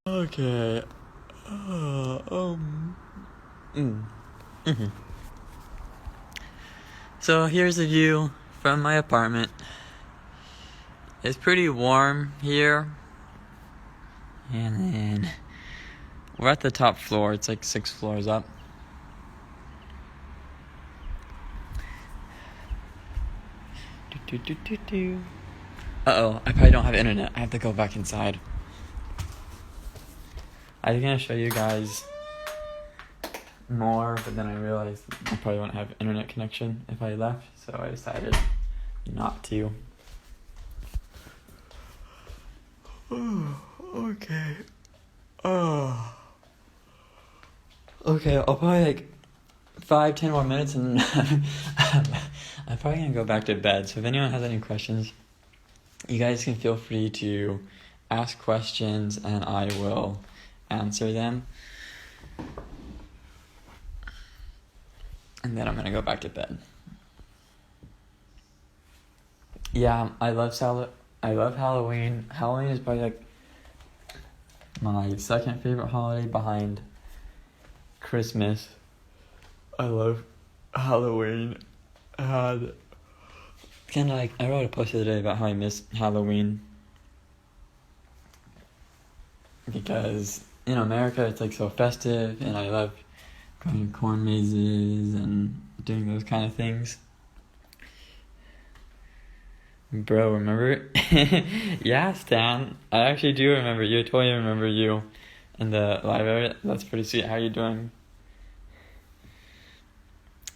Okay. Uh, um. Mm. hmm So here's a view from my apartment. It's pretty warm here, and then we're at the top floor. It's like 6 floors up. Uh-oh, I probably don't have internet. I have to go back inside. I was gonna show you guys more, but then I realized I probably won't have internet connection if I left, so I decided not to. Okay. Oh. Okay, I'll probably 5-10 more minutes and I'm probably gonna go back to bed. So if anyone has any questions, you guys can feel free to ask questions and I will answer them. And then I'm gonna go back to bed. Yeah, I love Halloween. Halloween is probably my second favorite holiday behind Christmas. I love Halloween. I wrote a post the other day about how I miss Halloween because in America it's so festive, and I love going to corn mazes and doing those kind of things. Bro, remember? Yeah, Stan. I actually do remember you. I totally remember you in the library. That's pretty sweet. How are you doing?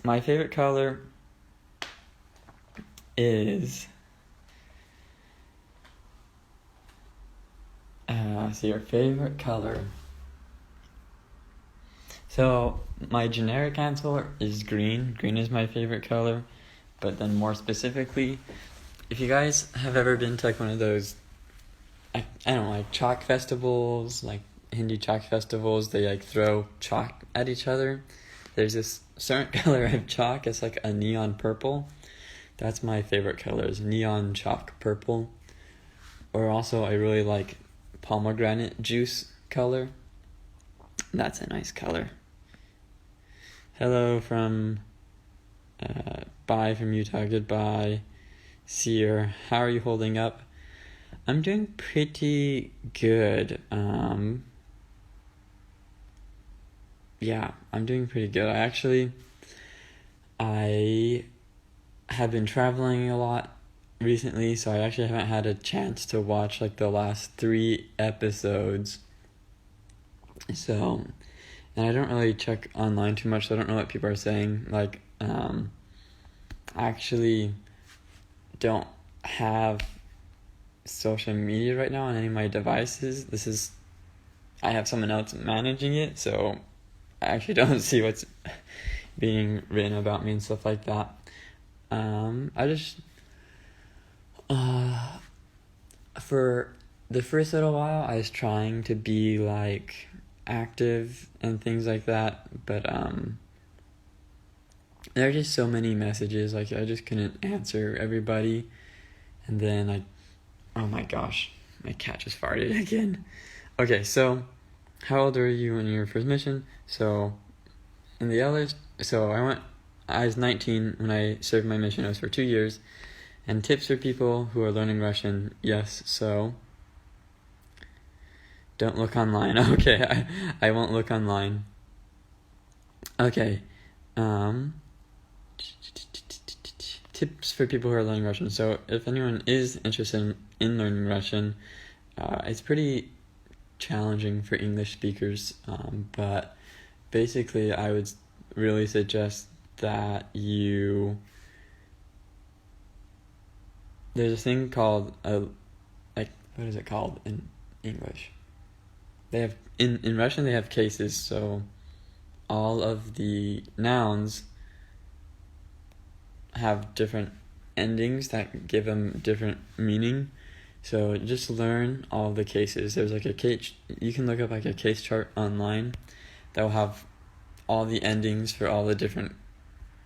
My favorite color is... your favorite color. So, my generic answer is green. Green is my favorite color. But then more specifically, if you guys have ever been to one of those, I don't know, chalk festivals, Hindi chalk festivals, they throw chalk at each other. There's this certain color of chalk, it's a neon purple. That's my favorite color, is neon chalk purple. Or also, I really like pomegranate juice color. That's a nice color. Hello from, bye from Utah, goodbye. Seer, how are you holding up? I'm doing pretty good. Yeah, I'm doing pretty good. I have been traveling a lot recently, so I actually haven't had a chance to watch the last 3 episodes. So, and I don't really check online too much, so I don't know what people are saying. I actually don't have social media right now on any of my devices. I have someone else managing it, so I actually don't see what's being written about me and stuff like that. For the first little while, I was trying to be active and things like that, but there are just so many messages, I just couldn't answer everybody. And then oh my gosh, my cat just farted again. Okay, so how old were you when your first mission? So in the others, I was 19 when I served my mission. It was for 2 years. And tips for people who are learning Russian, yes, so don't look online. Okay, I won't look online. Okay, tips for people who are learning Russian. So if anyone is interested in learning Russian, it's pretty challenging for English speakers, but basically I would really suggest that there's a thing called what is it called in English? They have in Russian they have cases, so all of the nouns have different endings that give them different meaning. So just learn all of the cases. There's a case, you can look up a case chart online that will have all the endings for all the different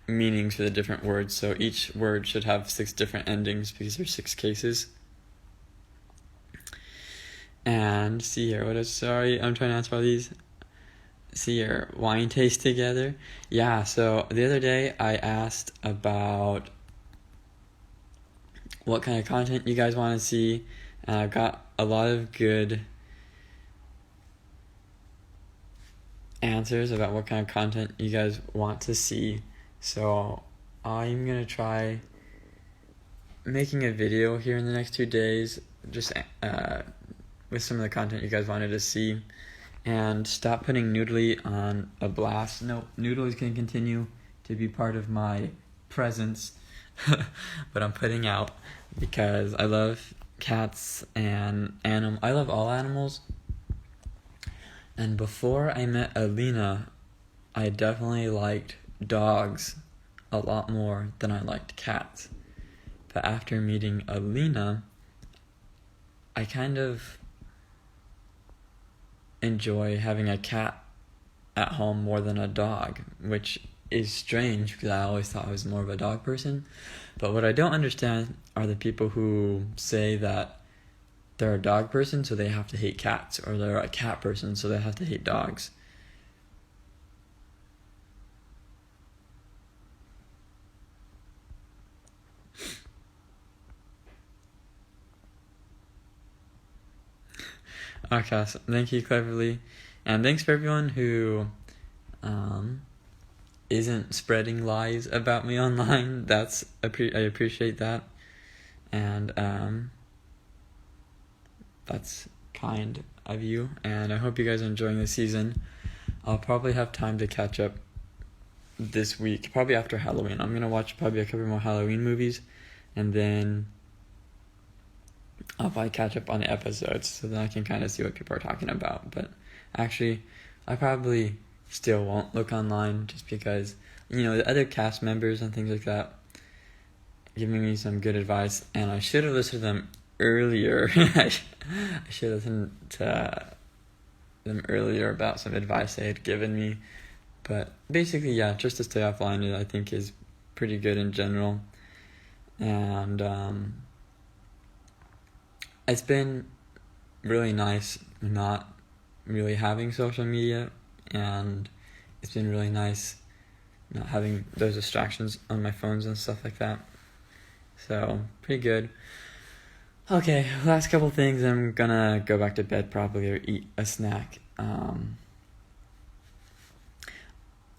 meanings for the different words. So each word should have 6 different endings because there's 6 cases. And see here, sorry, I'm trying to answer all these. See your wine taste together. Yeah, so the other day I asked about what kind of content you guys want to see, and I got a lot of good answers about what kind of content you guys want to see. So I'm gonna try making a video here in the next 2 days, just with some of the content you guys wanted to see, and stop putting Noodly on a blast. No, Noodly can continue to be part of my presence, but I'm putting out because I love cats and I love all animals. And before I met Alina, I definitely liked dogs a lot more than I liked cats. But after meeting Alina, I kind of enjoy having a cat at home more than a dog, which is strange because I always thought I was more of a dog person. But what I don't understand are the people who say that they're a dog person so they have to hate cats, or they're a cat person so they have to hate dogs. Okay, so thank you, Cleverly. And thanks for everyone who isn't spreading lies about me online. I appreciate that. And that's kind of you. And I hope you guys are enjoying the season. I'll probably have time to catch up this week, probably after Halloween. I'm going to watch probably a couple more Halloween movies, and then I'll probably catch up on the episodes so then I can kind of see what people are talking about. But actually, I probably still won't look online just because, the other cast members and things like that giving me some good advice, and I should have listened to them earlier. I should have listened to them earlier about some advice they had given me. But basically, yeah, just to stay offline, I think is pretty good in general. And it's been really nice not really having social media, and it's been really nice not having those distractions on my phones and stuff like that. So, pretty good. Okay, last couple things. I'm gonna go back to bed probably, or eat a snack.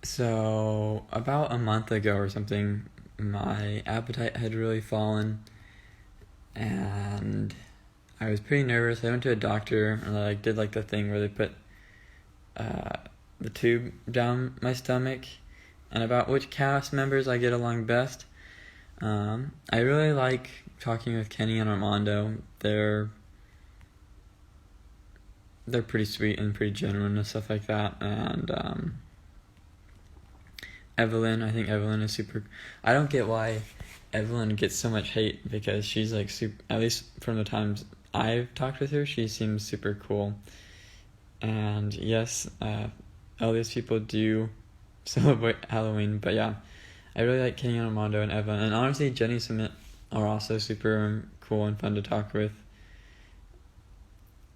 So, about a month ago or something, my appetite had really fallen, and I was pretty nervous. I went to a doctor, and I did the thing where they put the tube down my stomach. And about which cast members I get along best, I really like talking with Kenny and Armando. They're pretty sweet and pretty genuine and stuff like that. And Evelyn, I think Evelyn is super. I don't get why Evelyn gets so much hate, because she's super, at least from the times I've talked with her, she seems super cool. And yes, all these people do celebrate Halloween, but yeah, I really like Kenny and Armando and Evan, and honestly Jenny Smith are also super cool and fun to talk with.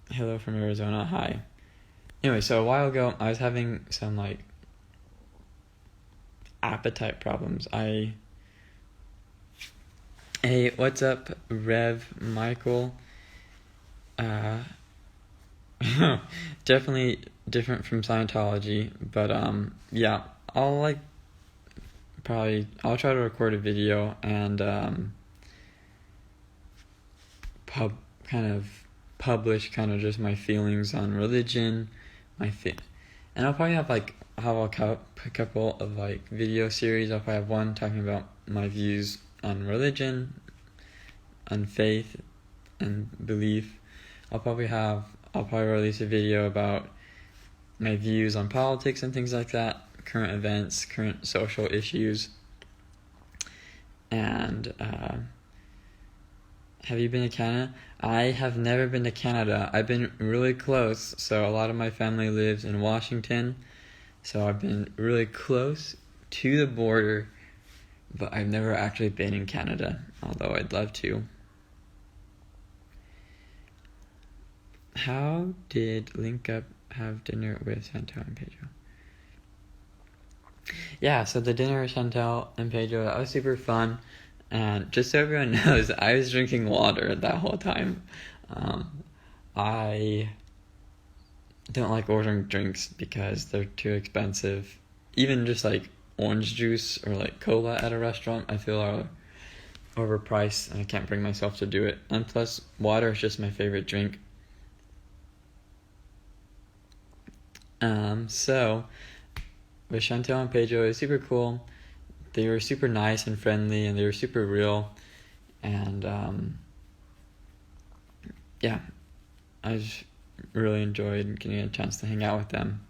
Hello from Arizona, hi. Anyway, so a while ago I was having some appetite problems. Hey, what's up, Rev Michael? Definitely different from Scientology, but yeah, I'll try to record a video and publish just my feelings on religion, and I'll probably have a couple of video series. I'll probably have one talking about my views on religion, on faith, and belief. I'll probably release a video about my views on politics and things like that, current events, current social issues. And have you been to Canada? I have never been to Canada. I've been really close. So a lot of my family lives in Washington, so I've been really close to the border, but I've never actually been in Canada, although I'd love to. How did Link Up have dinner with Chantel and Pedro? Yeah, so the dinner with Chantel and Pedro, that was super fun. And just so everyone knows, I was drinking water that whole time. I don't like ordering drinks because they're too expensive. Even just like orange juice or like cola at a restaurant, I feel are overpriced and I can't bring myself to do it. And plus, water is just my favorite drink. So with Chantel and Pedro, it was super cool. They were super nice and friendly, and they were super real. And yeah, I just really enjoyed getting a chance to hang out with them.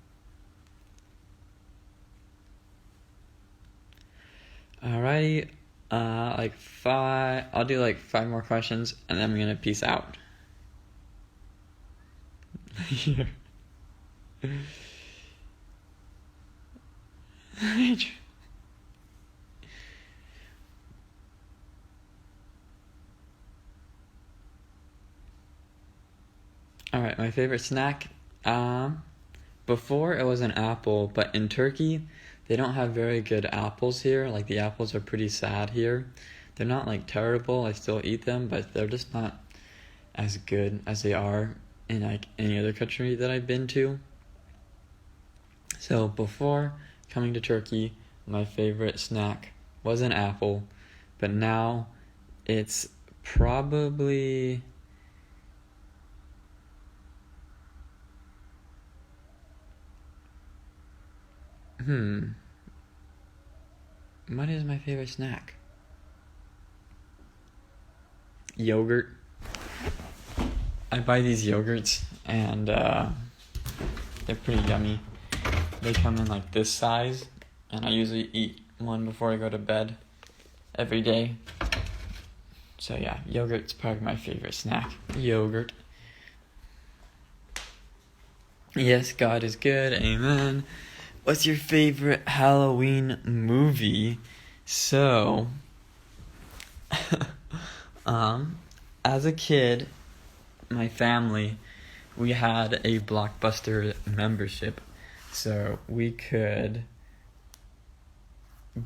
Alrighty, I'll do like 5 more questions, and then I'm gonna peace out. Alright, my favorite snack. Before it was an apple, but in Turkey, they don't have very good apples here. Like, the apples are pretty sad here. They're not like terrible, I still eat them, but they're just not as good as they are in like any other country that I've been to. So before coming to Turkey, my favorite snack was an apple, but now it's probably what is my favorite snack? Yogurt. I buy these yogurts and they're pretty yummy. They come in like this size, and I usually eat one before I go to bed every day. So yeah, yogurt's probably my favorite snack. Yogurt. Yes, God is good. Amen. What's your favorite Halloween movie? So, as a kid, my family, we had a Blockbuster membership. So we could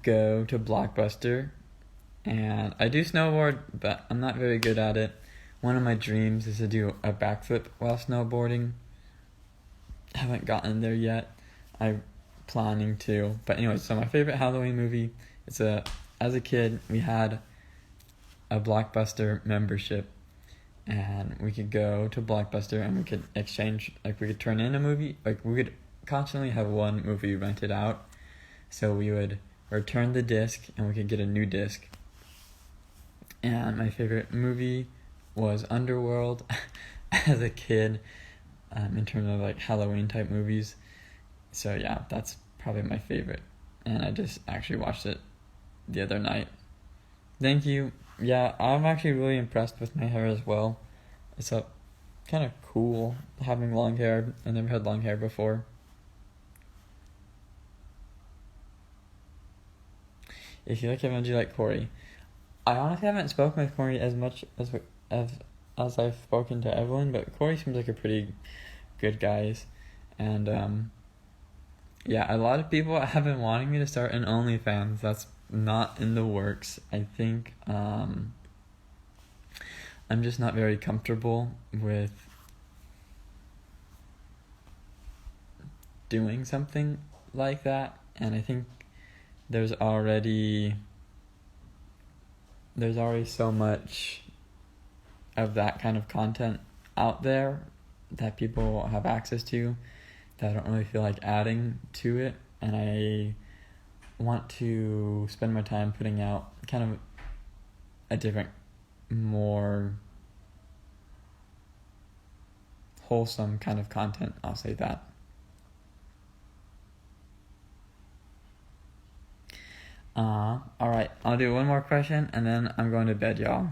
go to Blockbuster, and I do snowboard, but I'm not very good at it. One of my dreams is to do a backflip while snowboarding. Haven't gotten there yet. I'm planning to. But anyway, so my favorite Halloween movie is as a kid, we had a Blockbuster membership, and we could go to Blockbuster and we could exchange, like we could turn in a movie, like we could constantly have one movie rented out. So we would return the disc and we could get a new disc. And my favorite movie was Underworld as a kid, in terms of like Halloween type movies. So yeah, that's probably my favorite. And I just actually watched it the other night. Thank you. Yeah, I'm actually really impressed with my hair as well. It's kind of cool having long hair. I never had long hair before. If you like Evan, do you like Corey? I honestly haven't spoken with Corey as much as I've spoken to Evelyn, but Corey seems like a pretty good guy. And yeah, a lot of people have been wanting me to start an OnlyFans. That's not in the works. I think I'm just not very comfortable with doing something like that, and I think there's already so much of that kind of content out there that people have access to that I don't really feel like adding to it, and I want to spend my time putting out kind of a different, more wholesome kind of content, I'll say that. Alright, I'll do one more question and then I'm going to bed, y'all.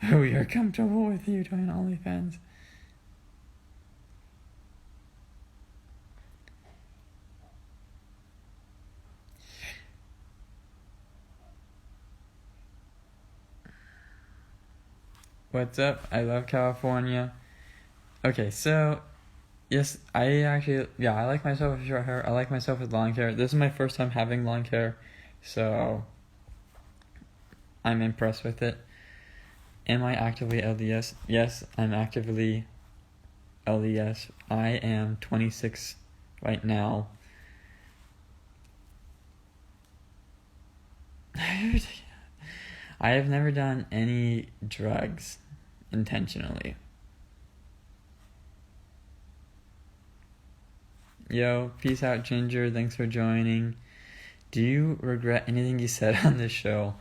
We are comfortable with you doing OnlyFans. What's up? I love California. Okay, so yes, I like myself with short hair. I like myself with long hair. This is my first time having long hair, so I'm impressed with it. Am I actively LDS? Yes, I'm actively LDS. I am 26 right now. I have never done any drugs intentionally. Yo, peace out, Ginger. Thanks for joining. Do you regret anything you said on this show?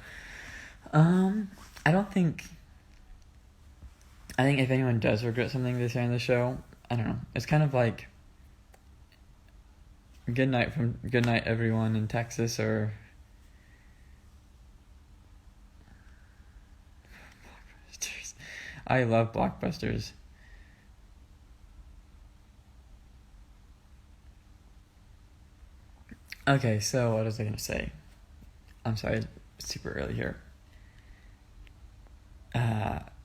I don't think. I think if anyone does regret something they say on the show, I don't know. It's kind of like good night everyone in Texas, or Blockbusters. I love Blockbusters. Okay, so what was I gonna say? I'm sorry, it's super early here.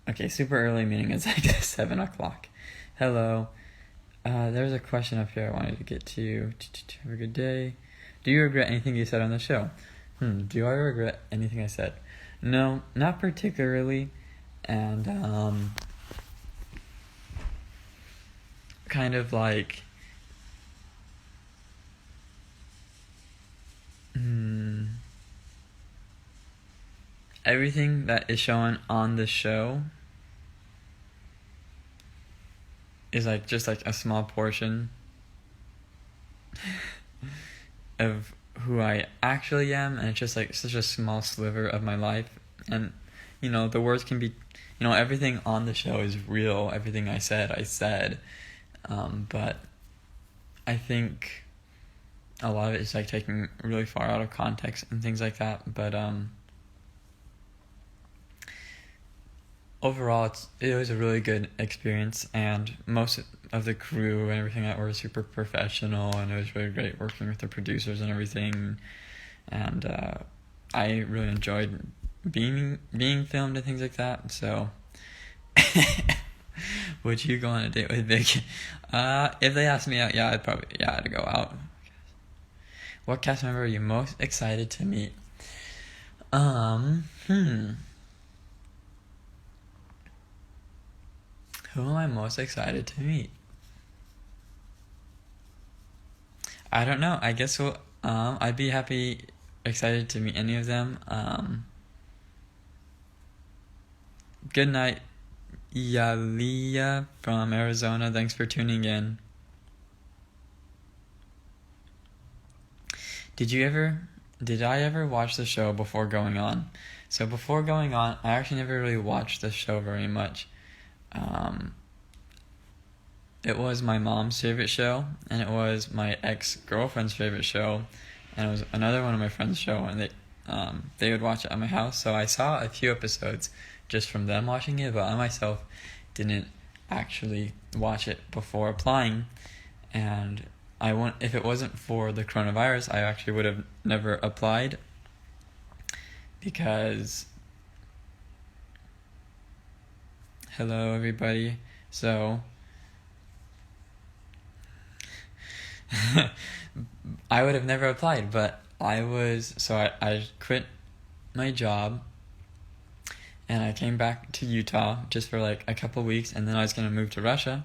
Okay, super early meaning it's like 7 o'clock. Hello. There's a question up here I wanted to get to. Have a good day. Do you regret anything you said on the show? Do I regret anything I said? No, not particularly. And, kind of like, everything that is shown on the show is like just like a small portion of who I actually am, and it's just like such a small sliver of my life. And the words can be, everything on the show is real. Everything I said, but I think a lot of it is like taken really far out of context and things like that. But overall, it was a really good experience, and most of the crew and everything that were super professional, and it was really great working with the producers and everything. And I really enjoyed being filmed and things like that. So, would you go on a date with Vic? If they asked me out, I'd go out. What cast member are you most excited to meet? Who am I most excited to meet? I don't know. I guess I'd be excited to meet any of them. Good night, Yalia from Arizona. Thanks for tuning in. Did I ever watch the show before going on? So before going on, I actually never really watched the show very much. It was my mom's favorite show, and it was my ex-girlfriend's favorite show, and it was another one of my friend's show, and they would watch it at my house. So I saw a few episodes just from them watching it, but I myself didn't actually watch it before applying. And if it wasn't for the coronavirus, I actually would have never applied, because hello everybody. So I would have never applied, but I quit my job, and I came back to Utah just for like a couple weeks, and then I was going to move to Russia,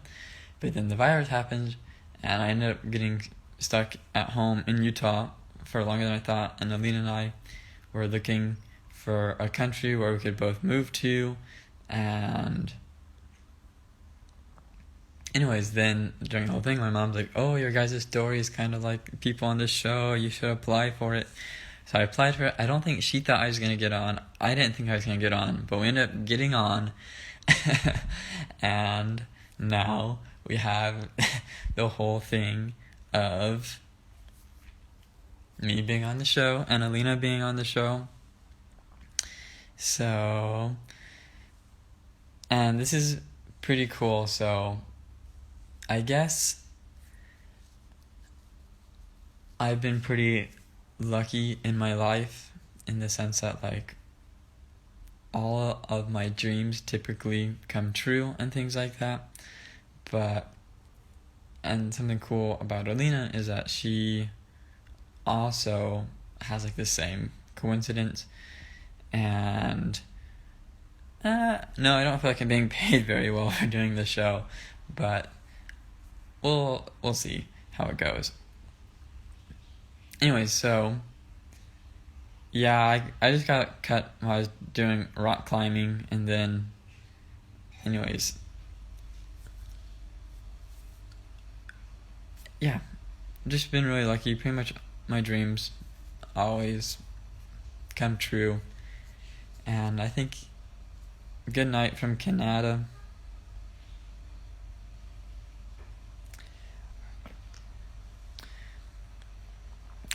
but then the virus happened, and I ended up getting stuck at home in Utah for longer than I thought, and Alina and I were looking for a country where we could both move to. And anyways, then during the whole thing, my mom's like, oh, your guys' story is kind of like people on this show, you should apply for it. So I applied for it. I don't think she thought I was going to get on. I didn't think I was going to get on, but we ended up getting on. And now we have the whole thing of me being on the show and Alina being on the show. So, and this is pretty cool. So I guess I've been pretty lucky in my life, in the sense that, like, all of my dreams typically come true and things like that. And something cool about Alina is that she also has like the same coincidence. And no, I don't feel like I'm being paid very well for doing the show, but we'll see how it goes. Anyways, so yeah, I just got cut while I was doing rock climbing, and then anyways, yeah, just been really lucky. Pretty much my dreams always come true. And I think good night from Canada.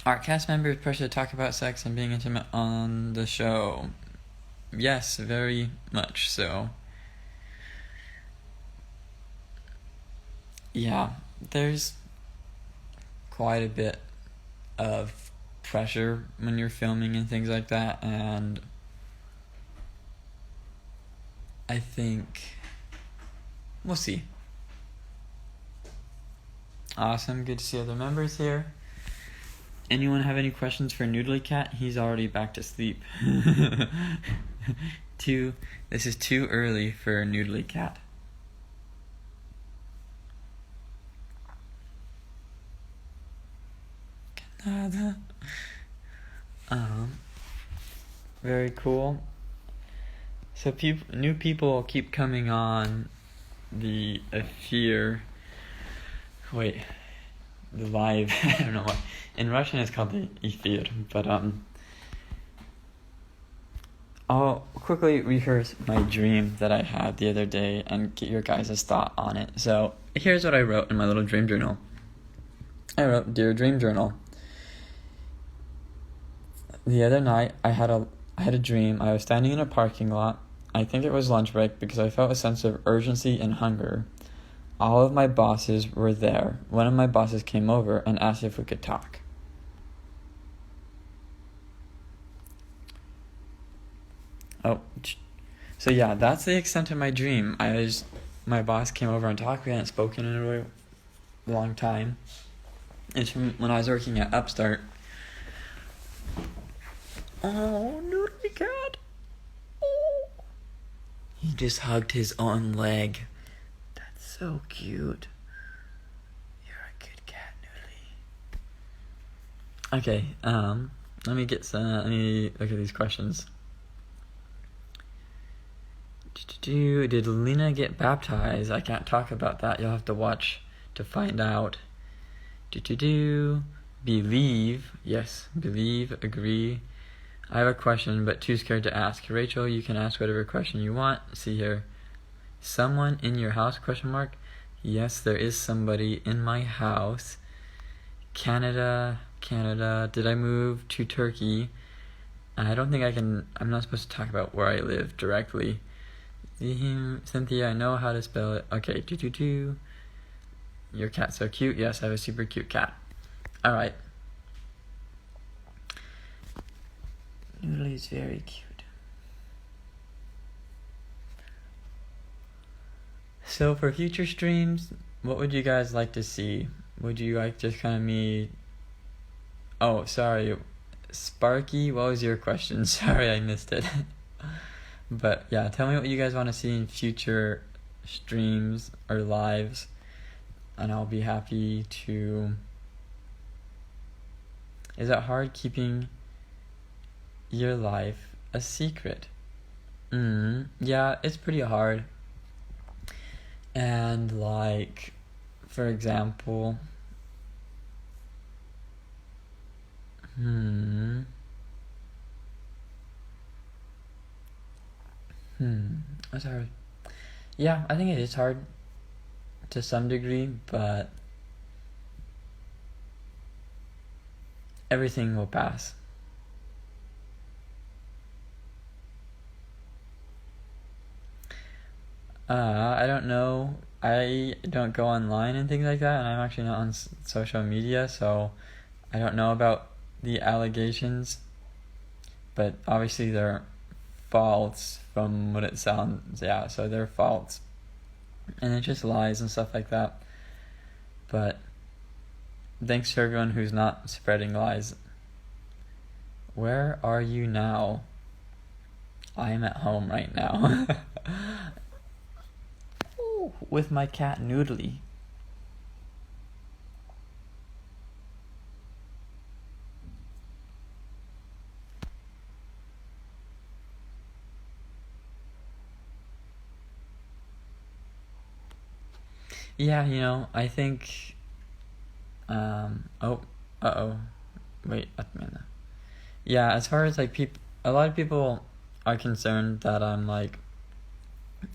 Our cast members pressure to talk about sex and being intimate on the show. Yes, very much so. Yeah, there's quite a bit of pressure when you're filming and things like that, and I think we'll see. Awesome, good to see other members here. Anyone have any questions for Noodly Cat? He's already back to sleep. This is too early for Noodly Cat. Canada. Very cool. So new people keep coming on the Efir. Wait, the live. I don't know what. In Russian, it's called the Efir, but I'll quickly rehearse my dream that I had the other day and get your guys' thought on it. So here's what I wrote in my little dream journal. I wrote, "Dear Dream Journal. The other night, I had a dream. I was standing in a parking lot. I think it was lunch break because I felt a sense of urgency and hunger. All of my bosses were there. One of my bosses came over and asked if we could talk." Oh, so yeah, that's the extent of my dream. My boss came over and talked. We hadn't spoken in a really long time. It's from when I was working at Upstart. Oh, Noodly Cat. Oh. He just hugged his own leg. That's so cute. You're a good cat, Noodly. Okay, let me look at these questions. Did Lena get baptized? I can't talk about that. You'll have to watch to find out. Believe. Yes, believe, agree. I have a question, but too scared to ask. Rachel, you can ask whatever question you want. See here. Someone in your house, ? Yes, there is somebody in my house. Canada. Did I move to Turkey? I don't think I'm not supposed to talk about where I live directly. Cynthia, I know how to spell it. Okay, Your cat's so cute. Yes, I have a super cute cat. Alright. Noodly's very cute. So for future streams, what would you guys like to see? Would you like just kind of me... Oh, sorry. Sparky, what was your question? Sorry, I missed it. But yeah, tell me what you guys want to see in future streams or lives, and I'll be happy to... Is it hard keeping your life a secret? Yeah, it's pretty hard. And like, for example, that's hard. Yeah, I think it is hard to some degree, but everything will pass. I don't know. I don't go online and things like that, and I'm actually not on social media, so I don't know about the allegations, but obviously they're false from what it sounds. Yeah, so they're false. And it just lies and stuff like that. But thanks to everyone who's not spreading lies. Where are you now? I am at home right now. With my cat Noodly. Yeah, I think wait, yeah, as far as like a lot of people are concerned that I'm like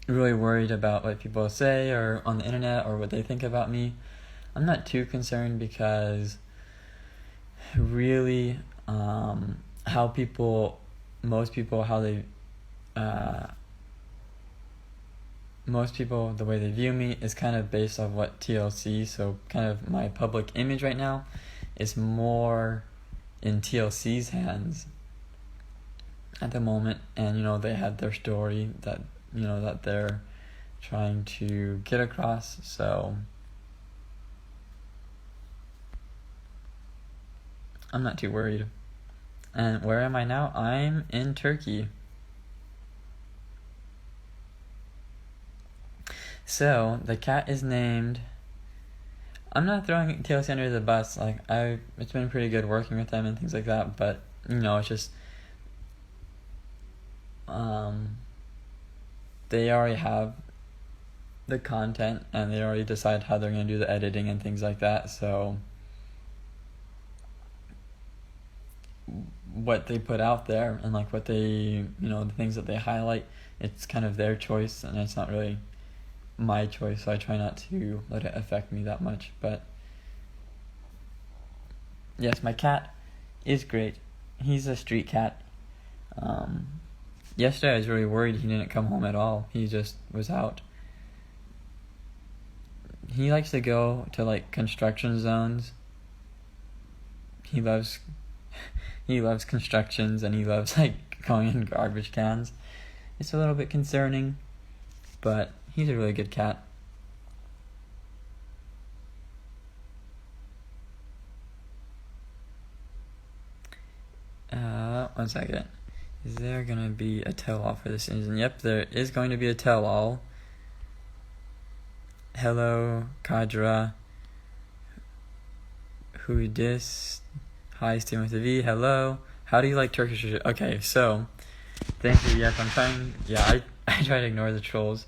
really worried about what people say or on the internet or what they think about me. I'm not too concerned because really how people most people the way they view me is kind of based off what TLC, so kind of my public image right now is more in TLC's hands at the moment, and they had their story that that they're trying to get across, so I'm not too worried. And where am I now? I'm in Turkey. So the cat is named. I'm not throwing TLC under the bus. Like it's been pretty good working with them and things like that. But it's just they already have the content and they already decide how they're gonna do the editing and things like that. So what they put out there and like what they the things that they highlight, it's kind of their choice and it's not really my choice, so I try not to let it affect me that much. But yes, my cat is great. He's a street cat. Yesterday I was really worried he didn't come home at all. He just was out. He likes to go to like construction zones. He loves constructions and he loves like going in garbage cans. It's a little bit concerning, but he's a really good cat. One second. Is there gonna be a tell-all for this season? Yep, there is going to be a tell-all. Hello, Kadra. Who dis? Hi, Steven with a V. Hello. How do you like Turkish? Okay, so thank you. Yes, I'm trying. Yeah, I try to ignore the trolls.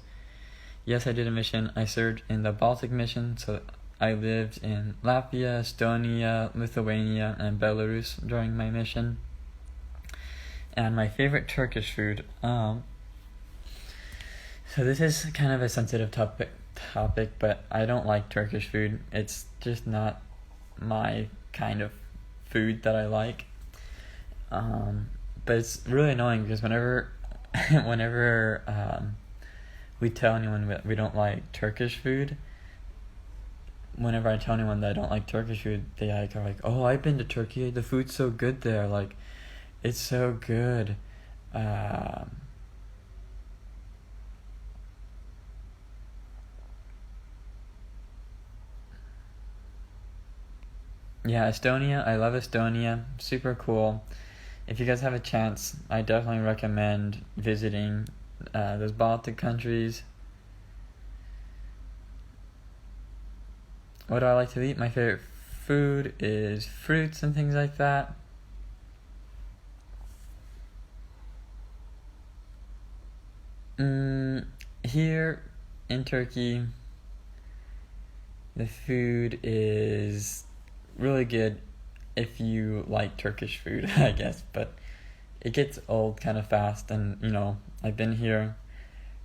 Yes, I did a mission. I served in the Baltic mission, so I lived in Latvia, Estonia, Lithuania, and Belarus during my mission. And my favorite Turkish food. So this is kind of a sensitive topic, but I don't like Turkish food. It's just not my kind of food that I like. But it's really annoying because whenever we tell anyone that we don't like Turkish food, whenever I tell anyone that I don't like Turkish food, they are like, oh, I've been to Turkey, the food's so good there, like, it's so good. Yeah, Estonia, I love Estonia, super cool. If you guys have a chance, I definitely recommend visiting those Baltic countries. What do I like to eat? My favorite food is fruits and things like that. Here in Turkey, the food is really good if you like Turkish food, I guess, but it gets old kind of fast, and I've been here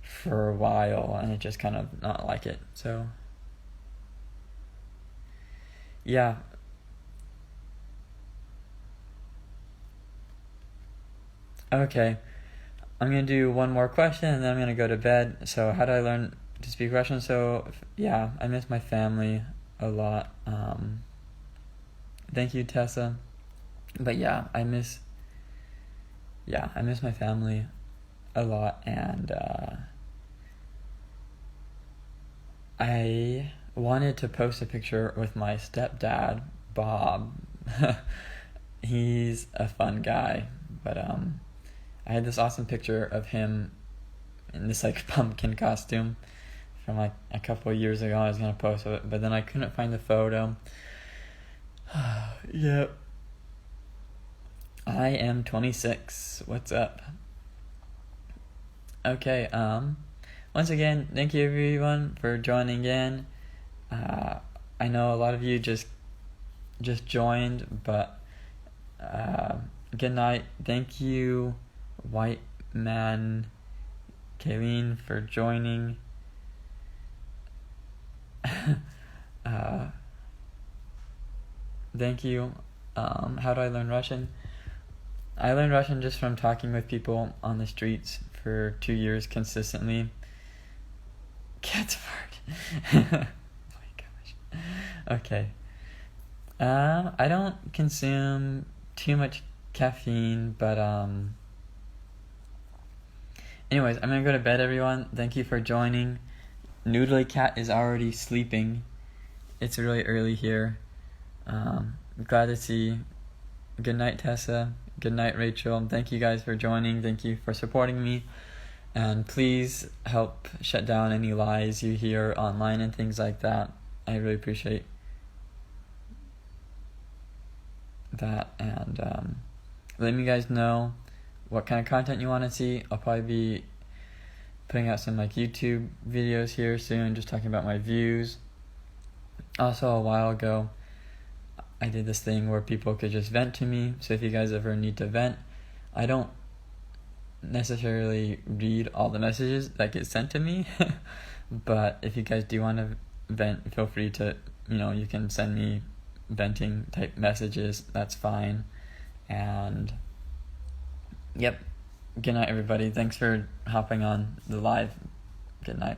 for a while and I just kind of not like it. So yeah. Okay, I'm gonna do one more question and then I'm gonna go to bed. So how do I learn to speak Russian? So yeah, I miss my family a lot. Thank you, Tessa. But yeah, I miss my family a lot, and I wanted to post a picture with my stepdad, Bob. He's a fun guy, but I had this awesome picture of him in this like pumpkin costume from like a couple of years ago. I was gonna post it, but then I couldn't find the photo. Yep. I am 26. What's up? Okay, once again, thank you everyone for joining in. I know a lot of you just joined, but good night. Thank you, White Man Kayleen, for joining. Thank you. How do I learn Russian? I learned Russian just from talking with people on the streets for 2 years consistently. Cat's fart. Oh my gosh. Okay. I don't consume too much caffeine, but anyways, I'm gonna go to bed, everyone. Thank you for joining. Noodly Cat is already sleeping. It's really early here. Glad to see. Good night, Tessa. Good night, Rachel. Thank you guys for joining. Thank you for supporting me. And please help shut down any lies you hear online and things like that. I really appreciate that. And let me guys know what kind of content you want to see. I'll probably be putting out some like YouTube videos here soon, just talking about my views. Also, a while ago, I did this thing where people could just vent to me. So if you guys ever need to vent, I don't necessarily read all the messages that get sent to me. But if you guys do want to vent, feel free to, you can send me venting type messages. That's fine. And yep. Good night, everybody. Thanks for hopping on the live. Good night.